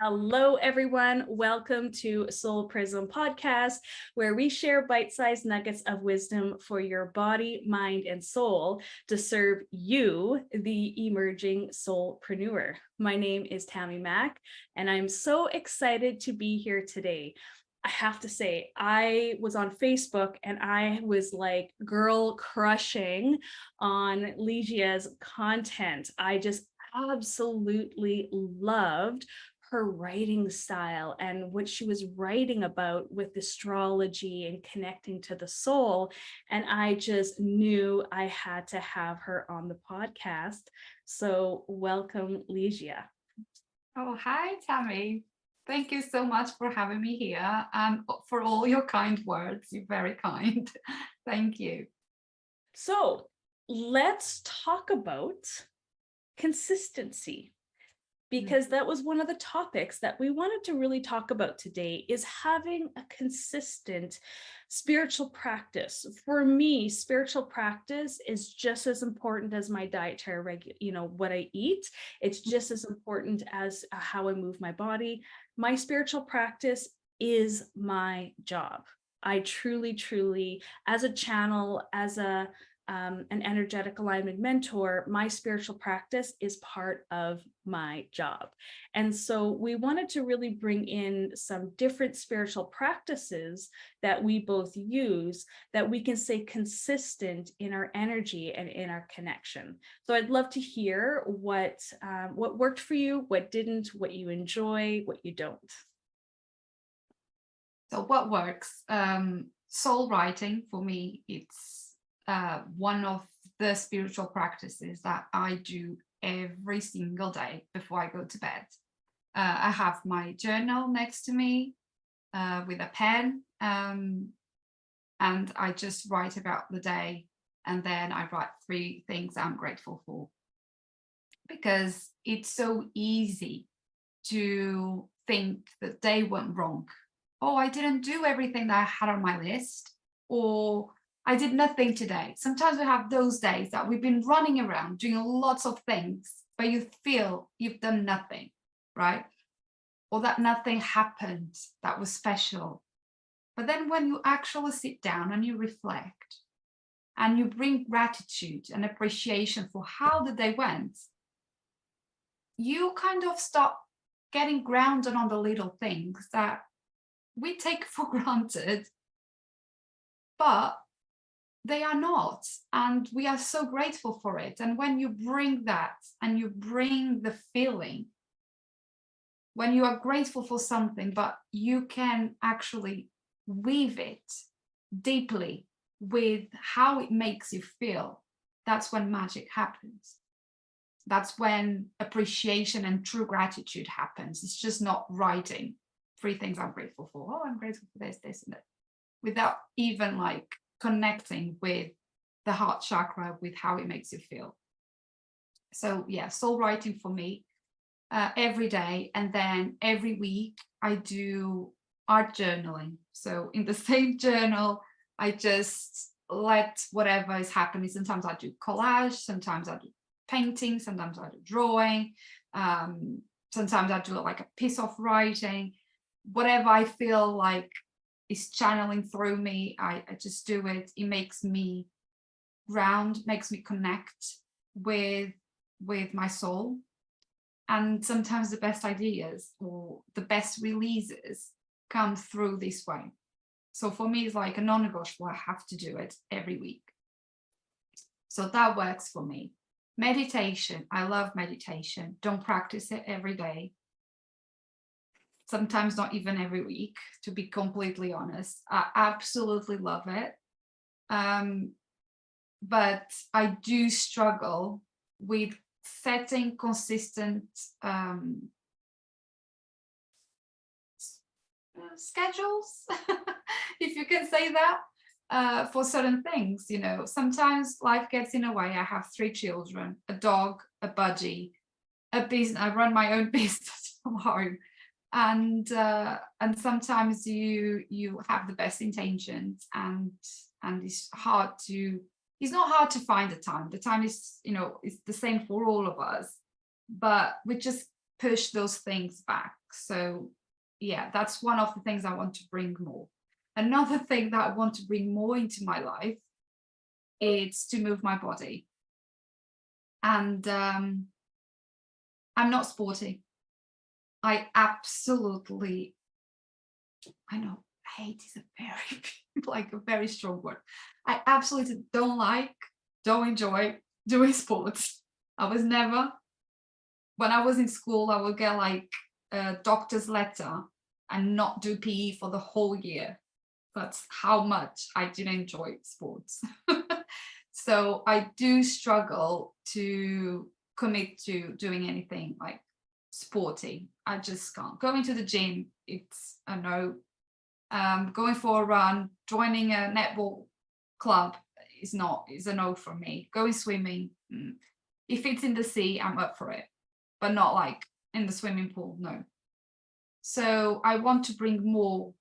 Hello, everyone. Welcome to Soulprism Podcast, where we share bite-sized nuggets of wisdom for your body, mind, and soul to serve you, the emerging soulpreneur. My name is Tammy Mack, and I'm so excited to be here today. I have to say, I was on Facebook and I was like girl crushing on Ligia's content. I just absolutely loved her writing style and what she was writing about with astrology and connecting to the soul. And I just knew I had to have her on the podcast. So welcome, Ligia. Oh, hi, Tammy. Thank you so much for having me here and for all your kind words. You're very kind. Thank you. So let's talk about consistency, because that was one of the topics that we wanted to really talk about today, is having a consistent spiritual practice. For me, spiritual practice is just as important as my dietary what I eat. It's just as important as how I move my body. My spiritual practice is my job. I truly, as a channel, as an energetic alignment mentor, my spiritual practice is part of my job. And so we wanted to really bring in some different spiritual practices that we both use, that we can stay consistent in our energy and in our connection. So I'd love to hear what worked for you, what didn't, what you enjoy, what you don't. So what works? Soul writing for me, it's one of the spiritual practices that I do every single day before I go to bed. I have my journal next to me with a pen, and I just write about the day, and then I write 3 things I'm grateful for, because it's so easy to think the day went wrong. Oh, I didn't do everything that I had on my list, or I did nothing today. Sometimes we have those days that we've been running around doing lots of things, but you feel you've done nothing, right? Or that nothing happened that was special. But then when you actually sit down and you reflect and you bring gratitude and appreciation for how the day went, you kind of start getting grounded on the little things that we take for granted, but they are not, and we are so grateful for it. And when you bring that and you bring the feeling, when you are grateful for something, but you can actually weave it deeply with how it makes you feel, that's when magic happens. That's when appreciation and true gratitude happens. It's just not writing 3 things I'm grateful for. Oh, I'm grateful for this, this, and that, without even like connecting with the heart chakra, with how it makes you feel. So yeah, soul writing for me every day. And then every week I do art journaling. So in the same journal, I just let whatever is happening. Sometimes I do collage, sometimes I do painting, sometimes I do drawing, sometimes I do like a piece of writing, whatever I feel like is channeling through me, I just do it. It makes me ground, makes me connect with my soul. And sometimes the best ideas or the best releases come through this way. So for me, it's like a non-negotiable. I have to do it every week. So that works for me. Meditation, I love meditation. Don't practice it every day. Sometimes not even every week, to be completely honest. I absolutely love it. But I do struggle with setting consistent schedules, if you can say that, for certain things. You know, sometimes life gets in the way. I have 3 children, a dog, a budgie, a business. I run my own business from home. And sometimes you have the best intentions, and it's not hard to find the time. The time is, it's the same for all of us, but we just push those things back. So yeah, that's one of the things I want to bring more. Another thing that I want to bring more into my life is to move my body. And I'm not sporty. I absolutely, I know, hate is a very, like a very strong word. I absolutely don't enjoy doing sports. I was never, when I was in school, I would get like a doctor's letter and not do PE for the whole year. That's how much I didn't enjoy sports. So I do struggle to commit to doing anything like sporty. I just can't. Going to the gym, it's a no. Going for a run, joining a netball club is a no for me. Going swimming, if it's in the sea, I'm up for it, but not like in the swimming pool, no. So I want to bring more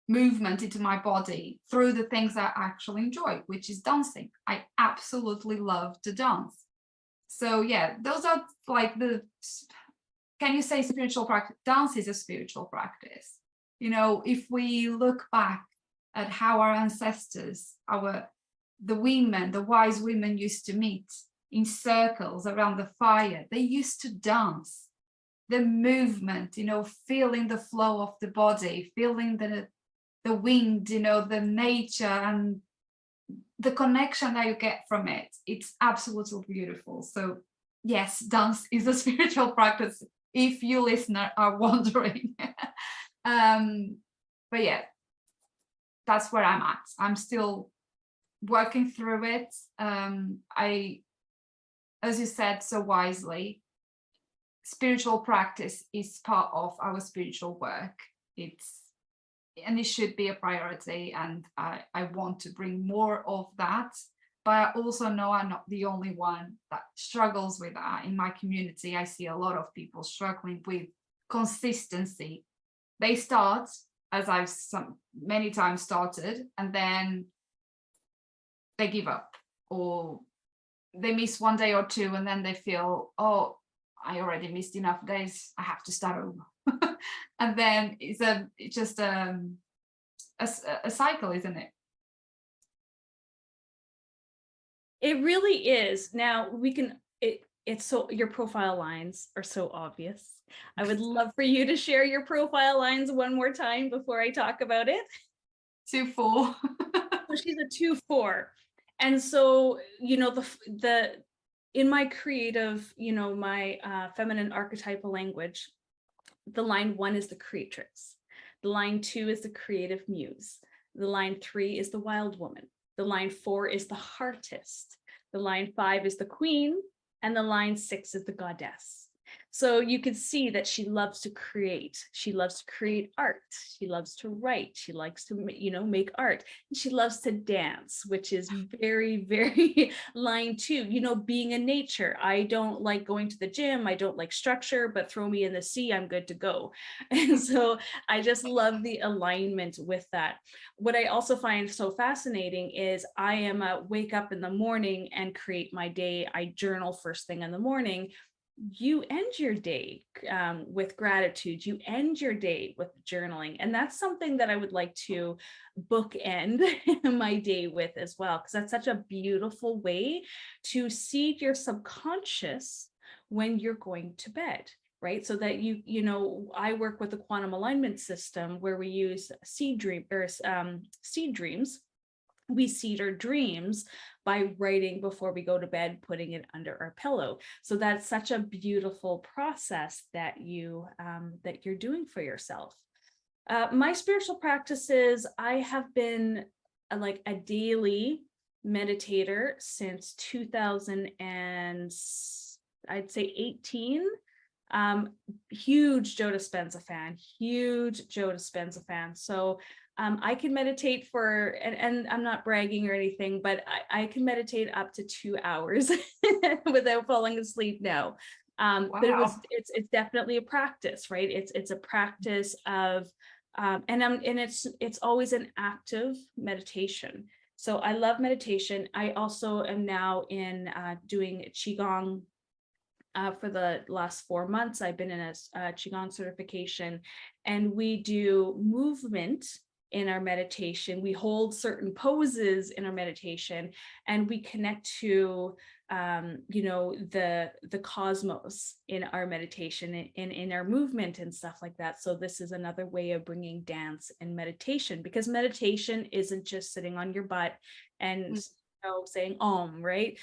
movement into my body through the things I actually enjoy, which is dancing. I absolutely love to dance. So yeah, those are like can you say spiritual practice? Dance is a spiritual practice. You know, if we look back at how our ancestors, the wise women used to meet in circles around the fire, they used to dance. The movement, you know, feeling the flow of the body, feeling the wind, you know, the nature and the connection that you get from it. It's absolutely beautiful. So yes, dance is a spiritual practice, if you listener are wondering. But yeah, that's where I'm at. I'm still working through it. As you said so wisely, spiritual practice is part of our spiritual work. And it should be a priority, and I want to bring more of that. But I also know I'm not the only one that struggles with that. In my community, I see a lot of people struggling with consistency. They start, as I've many times started, and then they give up, or they miss one day or two, and then they feel, oh, I already missed enough days, I have to start over. And then it's just a cycle, isn't it? It really is. Now it's so, your profile lines are so obvious. I would love for you to share your profile lines one more time before I talk about it. 2-4. So she's a 2-4. And so, you know, the in my creative, you know, my feminine archetypal language, the line 1 is the creatrix. The line 2 is the creative muse. The line 3 is the wild woman. The line 4 is the heartist. The line 5 is the queen. And the line 6 is the goddess. So you can see that she loves to create. She loves to create art. She loves to write. She likes to, you know, make art. And she loves to dance, which is very, very line 2, you know, being in nature. I don't like going to the gym. I don't like structure, but throw me in the sea, I'm good to go. And so I just love the alignment with that. What I also find so fascinating is I am a wake up in the morning and create my day. I journal first thing in the morning. You end your day with gratitude. You end your day with journaling. And that's something that I would like to bookend my day with as well, because that's such a beautiful way to seed your subconscious when you're going to bed, right? So that you know, I work with the quantum alignment system where we use seed dreams. We seed our dreams by writing before we go to bed, putting it under our pillow. So that's such a beautiful process that you're doing for yourself. My spiritual practices, I have been like a daily meditator since 2000 and I'd say 18. Huge Joe Dispenza fan. So I can meditate for, and I'm not bragging or anything, but I can meditate up to 2 hours without falling asleep now. Wow. But it's definitely a practice, right? It's a practice of, and it's always an active meditation. So I love meditation. I also am now in doing Qigong for the last 4 months, I've been in a Qigong certification, and we do movement in our meditation. We hold certain poses in our meditation, and we connect to the cosmos in our meditation, in our movement and stuff like that. So this is another way of bringing dance and meditation, because meditation isn't just sitting on your butt and saying om, right?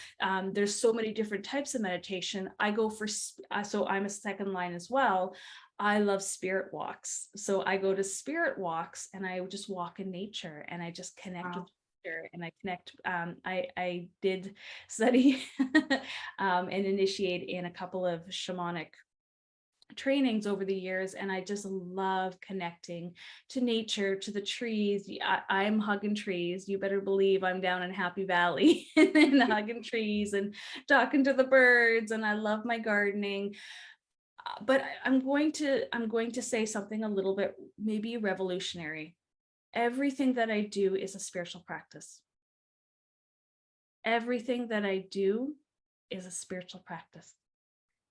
There's so many different types of meditation. I go for so I'm a second line as well. I love spirit walks. So I go to spirit walks and I just walk in nature, and I just connect with nature, and I connect. I did study and initiate in a couple of shamanic trainings over the years, and I just love connecting to nature, to the trees. I'm hugging trees. You better believe I'm down in Happy Valley and hugging trees and talking to the birds, and I love my gardening. But I'm going to say something a little bit maybe revolutionary. Everything that I do is a spiritual practice. Everything that I do is a spiritual practice,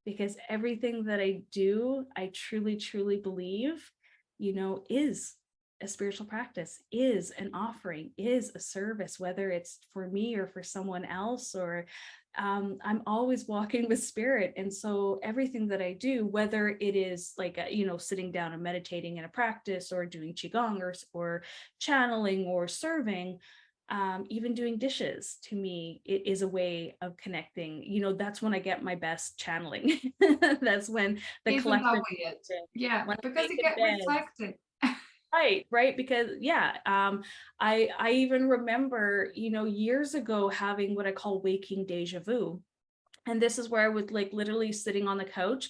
because everything that I do, I truly, truly believe, is a spiritual practice, is an offering, is a service, whether it's for me or for someone else, or I'm always walking with spirit. And so everything that I do, whether it is like, sitting down and meditating in a practice, or doing Qigong, or channeling, or serving, even doing dishes, to me, it is a way of connecting. That's when I get my best channeling. That's when the Isn't that collective, weird? Yeah, when I because make it a get bed. reflected. Right, because I even remember, years ago, having what I call waking deja vu. And this is where I was like literally sitting on the couch,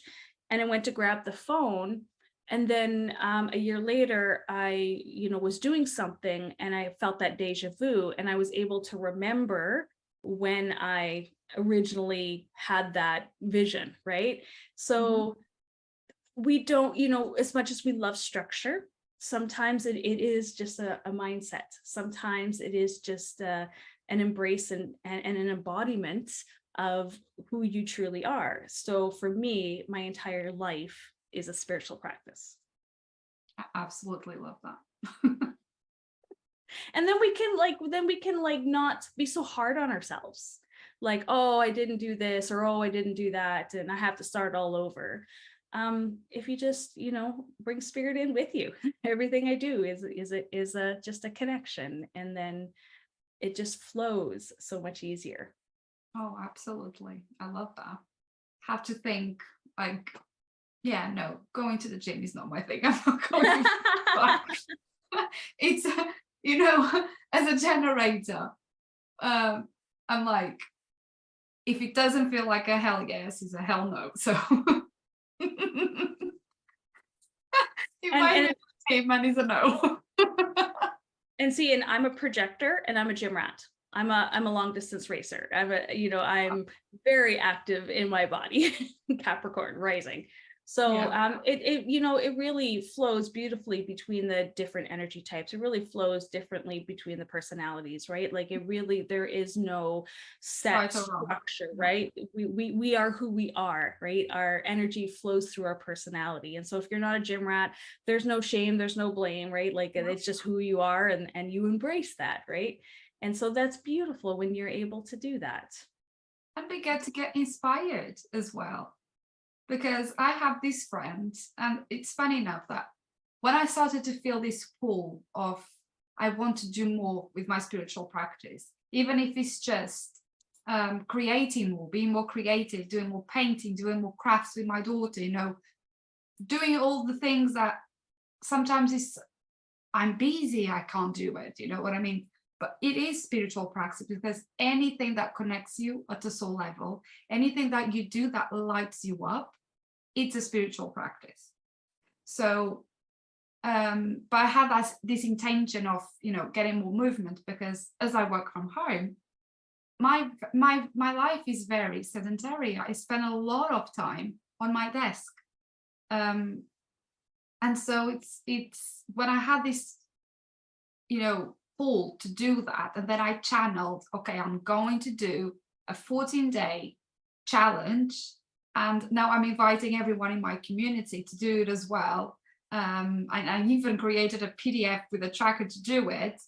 and I went to grab the phone, and then a year later I was doing something, and I felt that deja vu, and I was able to remember when I originally had that vision, right? So we don't, as much as we love structure, sometimes it is just a mindset. Sometimes it is just an embrace and an embodiment of who you truly are. So for me, my entire life is a spiritual practice. I absolutely love that. And then we can not be so hard on ourselves. Like, oh, I didn't do this, or oh, I didn't do that, and I have to start all over. If you just, bring spirit in with you, everything I do is just a connection, and then it just flows so much easier. Oh, absolutely. I love that. Have to think like, yeah, no, going to the gym is not my thing. I'm not going. It's, as a generator, I'm like, if it doesn't feel like a hell yes, it's a hell no. So if my statement is a no. And see, and I'm a projector, and I'm a gym rat. I'm a long distance racer. I'm very active in my body, Capricorn rising. So it really flows beautifully between the different energy types. It really flows differently between the personalities, right? Like there is no set structure, right? We are who we are, right? Our energy flows through our personality. And so if you're not a gym rat, there's no shame, there's no blame, right? Like it's just who you are, and you embrace that, right? And so that's beautiful when you're able to do that. And we get to get inspired as well. Because I have this friend, and it's funny enough that when I started to feel this pull of, I want to do more with my spiritual practice, even if it's just creating more, being more creative, doing more painting, doing more crafts with my daughter, doing all the things that sometimes I'm busy, I can't do it, you know what I mean? But it is spiritual practice, because anything that connects you at a soul level, anything that you do that lights you up, it's a spiritual practice. So, but I have this intention of, getting more movement, because as I work from home, my life is very sedentary. I spend a lot of time on my desk. And so it's when I had this, pull to do that, and then I channeled, okay, I'm going to do a 14-day challenge And now I'm inviting everyone in my community to do it as well. I even created a PDF with a tracker to do it.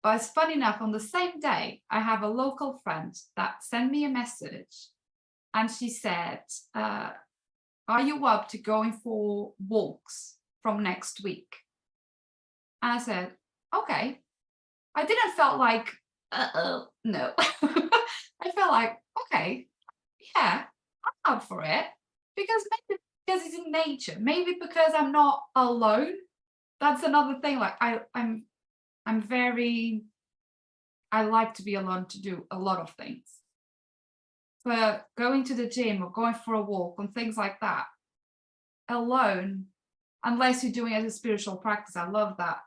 But it's funny enough, on the same day, I have a local friend that sent me a message, and she said, are you up to going for walks from next week? And I said, okay. I didn't felt like, no. I felt like, okay, yeah, I'm up for it. Because maybe because it's in nature, maybe because I'm not alone. That's another thing. Like I'm very, I like to be alone to do a lot of things. But going to the gym or going for a walk and things like that, alone, unless you're doing it as a spiritual practice, I love that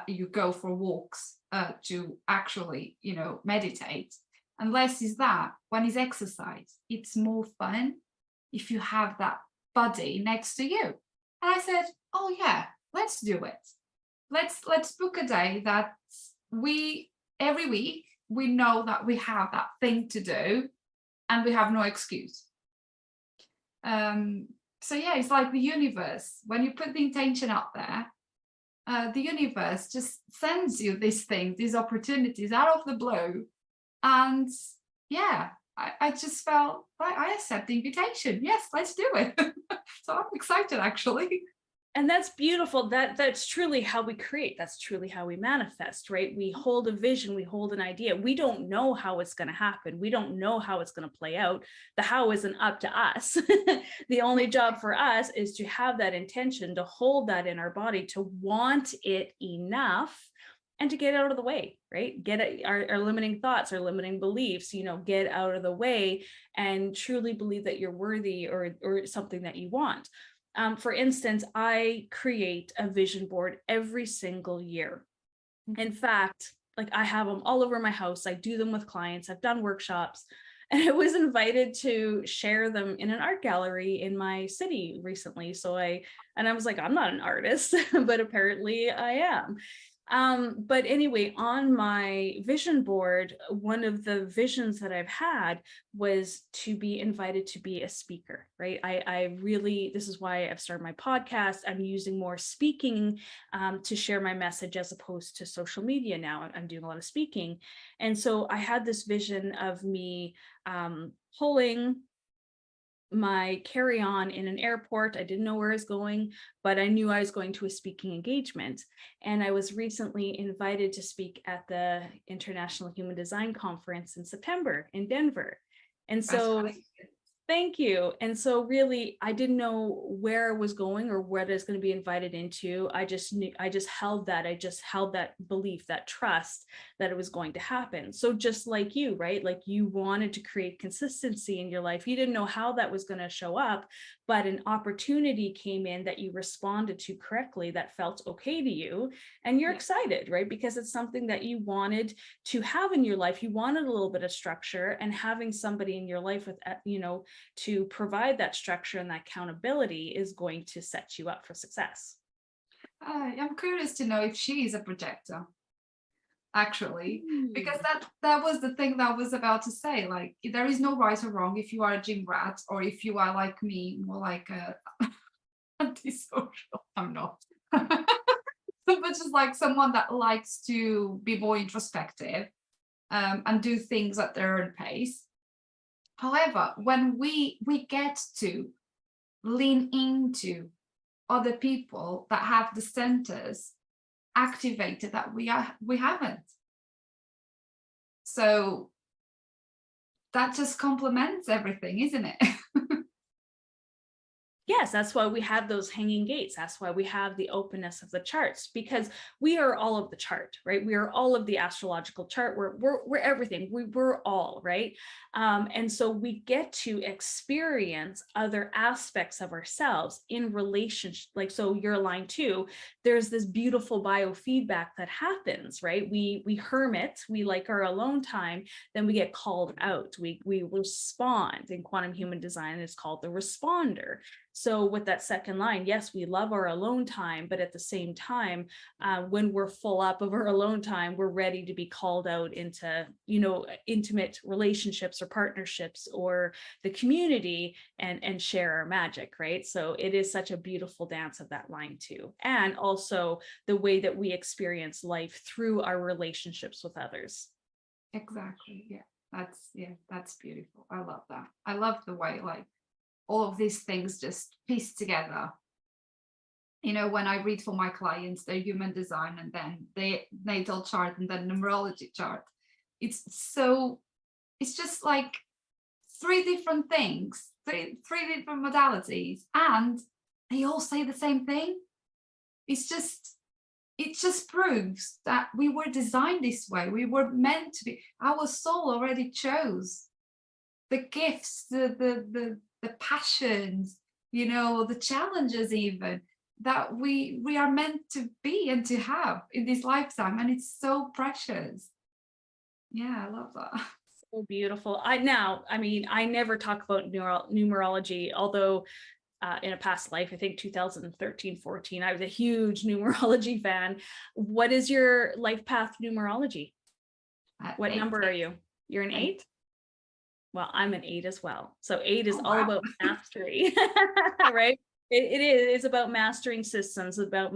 you go for walks to actually, meditate. Unless it's that, when it's exercise, it's more fun if you have that buddy next to you. And I said, oh yeah, let's do it. Let's book a day that we every week we know that we have that thing to do and we have no excuse. So yeah, it's like the universe. When you put the intention out there, the universe just sends you these things, these opportunities out of the blue. And yeah, I just felt like I accept the invitation. Yes, let's do it. So I'm excited actually. And that's beautiful. That's truly how we create. That's truly how we manifest, right? We hold a vision, we hold an idea. We don't know how it's going to happen. We don't know how it's going to play out. The how isn't up to us. The only job for us is to have that intention, to hold that in our body, to want it enough, and to get out of the way, right? Get our limiting thoughts, our limiting beliefs, get out of the way and truly believe that you're worthy or something that you want. For instance, I create a vision board every single year. In fact, like I have them all over my house. I do them with clients. I've done workshops, and I was invited to share them in an art gallery in my city recently. So I was like, I'm not an artist, but apparently I am. But anyway, on my vision board, one of the visions that I've had was to be invited to be a speaker, right? I really, this is why I've started my podcast. I'm using more speaking to share my message as opposed to social media now. I'm doing a lot of speaking. And so I had this vision of me pulling my carry-on in an airport. I didn't know where I was going, but I knew I was going to a speaking engagement. And I was recently invited to speak at the International Human Design Conference in September in Denver. And so thank you. And so really, I didn't know where I was going or what I was going to be invited into. I just held that belief, that trust that it was going to happen. So just like you, right? Like you wanted to create consistency in your life. You didn't know how that was going to show up, but an opportunity came in that you responded to correctly, that felt okay to you. And you're excited, right? Because it's something that you wanted to have in your life. You wanted a little bit of structure, and having somebody in your life with, to provide that structure and that accountability is going to set you up for success. I'm curious to know if she is a projector, actually, because that was the thing that I was about to say. Like, there is no right or wrong if you are a gym rat or if you are like me, more like a antisocial. I'm not. But just like someone that likes to be more introspective and do things at their own pace. However, when we get to lean into other people that have the centers activated that we haven't, so that just complements everything, isn't it? Yes, that's why we have those hanging gates. That's why we have the openness of the charts, because we are all of the chart, right? We are all of the astrological chart. We're everything. We're all, right? And so we get to experience other aspects of ourselves in relationship. Like, so you're aligned too. There's this beautiful biofeedback that happens, right? We hermit, we like our alone time, then we get called out. We respond. In quantum human design, it's called the responder. So with that second line, yes, we love our alone time, but at the same time, when we're full up of our alone time, we're ready to be called out into, intimate relationships or partnerships or the community and share our magic, right? So it is such a beautiful dance of that line too. And also the way that we experience life through our relationships with others. Exactly. That's beautiful. I love that. I love the way like all of these things just piece together. When I read for my clients their human design and then the natal chart and then numerology chart, it's just like three different things, three different modalities, and they all say the same thing. It just proves that we were designed this way. We were meant to be. Our soul already chose the gifts, the passions, the challenges even that we are meant to be and to have in this lifetime. And it's so precious. Yeah, I love that. So beautiful. I never talk about numerology, although in a past life, I think 2013, 14, I was a huge numerology fan. What is your life path numerology? What number are you? You're an 8? Well, I'm an 8 as well. So 8 is all about mastery, right? It is. It's about mastering systems, about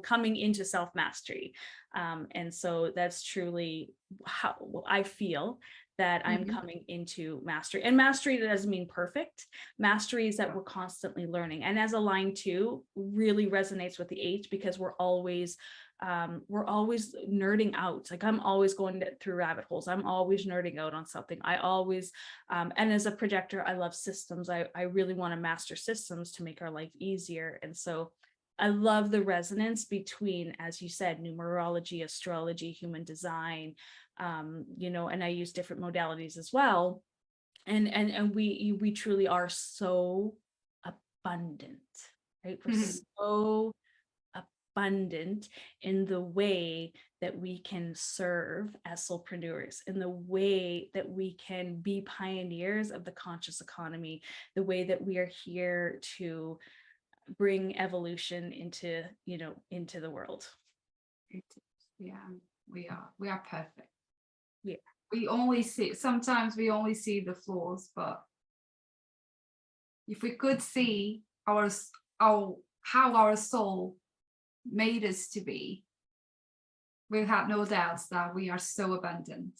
coming into self-mastery. And so that's truly how I feel that I'm coming into mastery. And mastery doesn't mean perfect. Mastery is that we're constantly learning. And as a line 2 really resonates with the 8 because we're always nerding out. Like I'm always going through rabbit holes. I'm always nerding out on something. I always, and as a projector, I love systems. I really want to master systems to make our life easier. And so I love the resonance between, as you said, numerology, astrology, human design, and I use different modalities as well. And we truly are so abundant, right? We're so abundant in the way that we can serve as soulpreneurs, in the way that we can be pioneers of the conscious economy, the way that we are here to bring evolution into the world. Yeah, we are perfect. Yeah. Sometimes we only see the flaws, but if we could see how our soul made us to be, we have no doubts that we are so abundant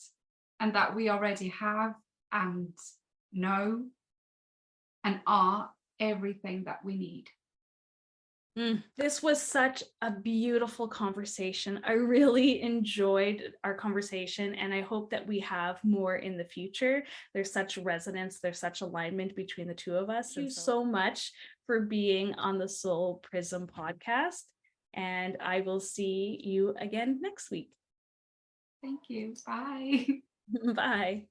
and that we already have and know and are everything that we need. This was such a beautiful conversation. I really enjoyed our conversation, and I hope that we have more in the future. There's such resonance, there's such alignment between the two of us. Thank you so much for being on the Soulprism Podcast, and I will see you again next week. Thank you. Bye. Bye.